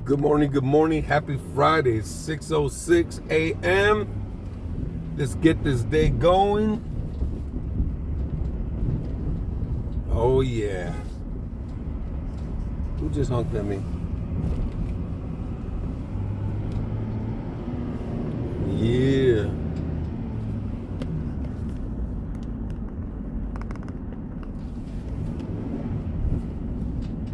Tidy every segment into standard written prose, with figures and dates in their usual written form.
Good morning. Happy Friday, 6:06 a.m. Let's get this day going. Oh yeah. Who just honked at me? Yeah.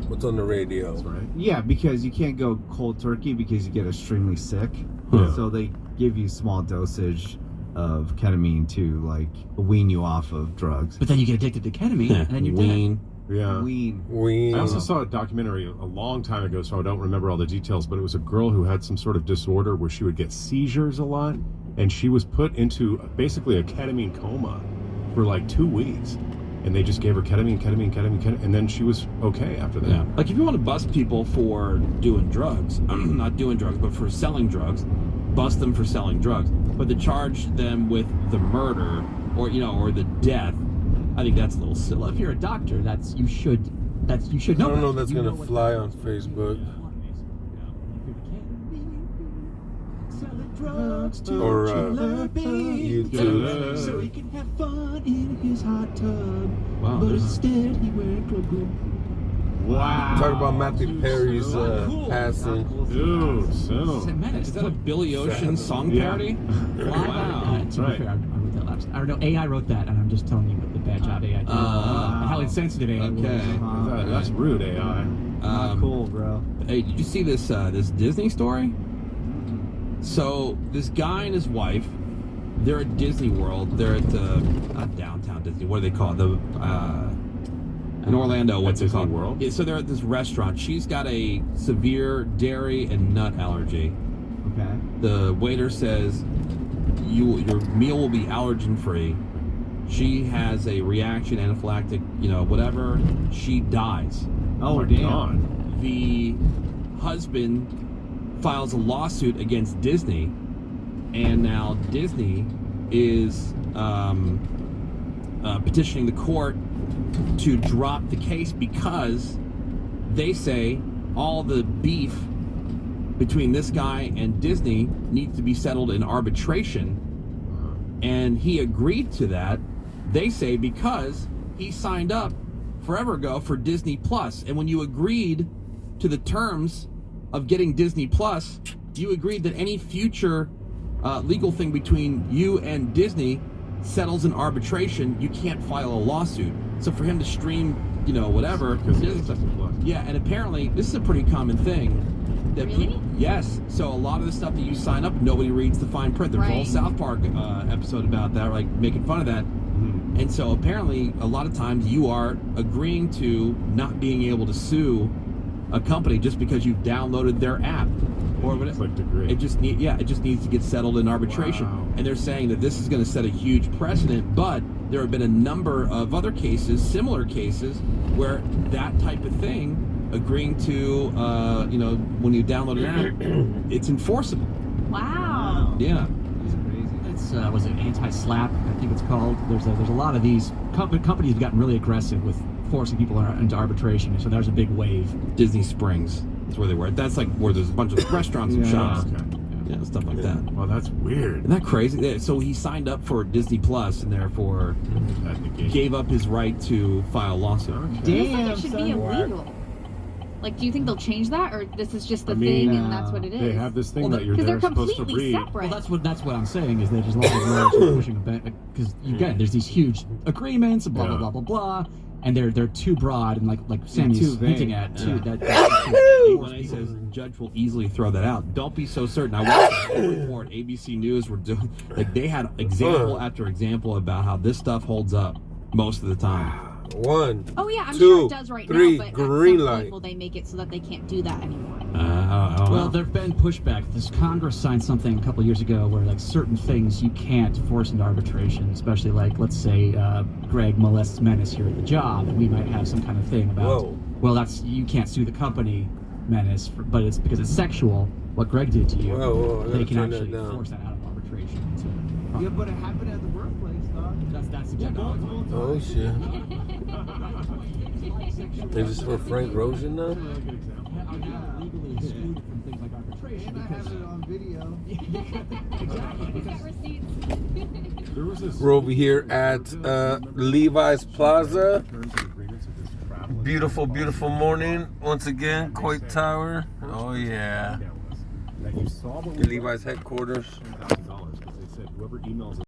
What's on the radio? That's right. Yeah, because you can't go cold turkey because you get extremely sick. Yeah. So they give you small dosage of ketamine to like wean you off of drugs. But then you get addicted to ketamine, and then you're dead. Yeah. Wean. I also saw a documentary a long time ago, so I don't remember all the details, but it was a girl who had some sort of disorder where she would get seizures a lot, and she was put into basically a ketamine coma for like 2 weeks. And they just gave her ketamine, and then she was okay after that. Yeah. Like if you want to bust people for doing drugs, not doing drugs, but for selling drugs, bust them for selling drugs. But to charge them with the murder or the death, I think that's a little silly. Well, if you're a doctor, you should know. I don't know that. that's You gonna know what- fly on Facebook. Drugs to Or, YouTube. So he can have fun in his hot tub. Wow, But there's- instead he went club. Wow. Talk about Matthew Perry's passing. Dude, so. Is that a Billy Ocean song Yeah. parody? Wow. That's right. I wrote that last. I don't know. AI wrote that, and I'm just telling you what the bad job AI did. And how insensitive AI was. Okay. That's rude, AI. Not cool, bro. Hey, did you see this this Disney story? So this guy and his wife, they're at Disney World. They're at not downtown Disney. What do they call it? In Orlando, what's it Disney called? World? Yeah, so they're at this restaurant. She's got a severe dairy and nut allergy. Okay. The waiter says your meal will be allergen free. She has a reaction, anaphylactic, whatever. She dies. Oh, my damn. God. The husband files a lawsuit against Disney, and now Disney is petitioning the court to drop the case because they say all the beef between this guy and Disney needs to be settled in arbitration, and he agreed to that. They say because he signed up forever ago for Disney Plus, and when you agreed to the terms of getting Disney Plus, you agreed that any future legal thing between you and Disney settles in arbitration. You can't file a lawsuit. So for him to stream, whatever, Because Disney it's stuff- Disney Plus. yeah, and apparently this is a pretty common thing. That Really? Yes. So a lot of the stuff that you sign up, nobody reads the fine print. There's a whole Right. South Park episode about that, like making fun of that. Mhm. And so apparently a lot of times you are agreeing to not being able to sue a company just because you've downloaded their app or whatever. Clicked agree. It just needs to get settled in arbitration. Wow. And they're saying that this is going to set a huge precedent, but there have been a number of other cases, similar cases, where that type of thing, agreeing to, when you download an app, it's enforceable. Wow. Yeah. That's crazy. It's was it anti-slap? I think it's called. There's a lot of these companies have gotten really aggressive with forcing people into arbitration. So there's a big wave. Disney Springs is where they were. That's like where there's a bunch of restaurants and Yeah. shops. Okay. Yeah, stuff like that. Well, that's weird. Isn't that crazy? Yeah, so he signed up for Disney Plus and therefore At the gate. gave up his right to file a lawsuit. Okay. It feels like Damn, it should be son. illegal. Like, do you think they'll change that, or this is just the I mean, thing and that's what it is? They have this thing Well, that you're because there they're supposed to completely read. separate. Well, that's what I'm saying is that there's a lot of lawyers who are pushing back because again, there's these huge agreements and blah Yeah. blah blah blah blah, and they're too broad and like Sammy's too vague. hinting at too. Yeah. When he says judge will easily throw that out, don't be so certain. I watched the report. ABC News were doing they had example after example about how this stuff holds up most of the time. 1, Oh yeah, I'm 2, sure it does right 3, now, but green at some light. point will they make it so that they can't do that anymore? I don't Well, know. there've been pushback. This Congress signed something a couple of years ago where like certain things you can't force into arbitration, especially like let's say Greg molests Menace here at the job, and we might have some kind of thing about. Whoa. Well, you can't sue the company Menace, but it's because it's sexual. What Greg did to you, Whoa, I they gotta can turn that actually down. force that out of arbitration. So, Yeah, but it happened at the workplace, dog. that's exactly. Oh shit. Is this for Frank Rosen now? are now legally excluded from things like arbitration because on video. exactly He's because got receipts. There was this. We're over here at Levi's Plaza. Terms and agreements of this travel. Beautiful, beautiful morning. Once again, Coit Tower. Oh, yeah. That you saw The Levi's headquarters. $10,000 because they said whoever emails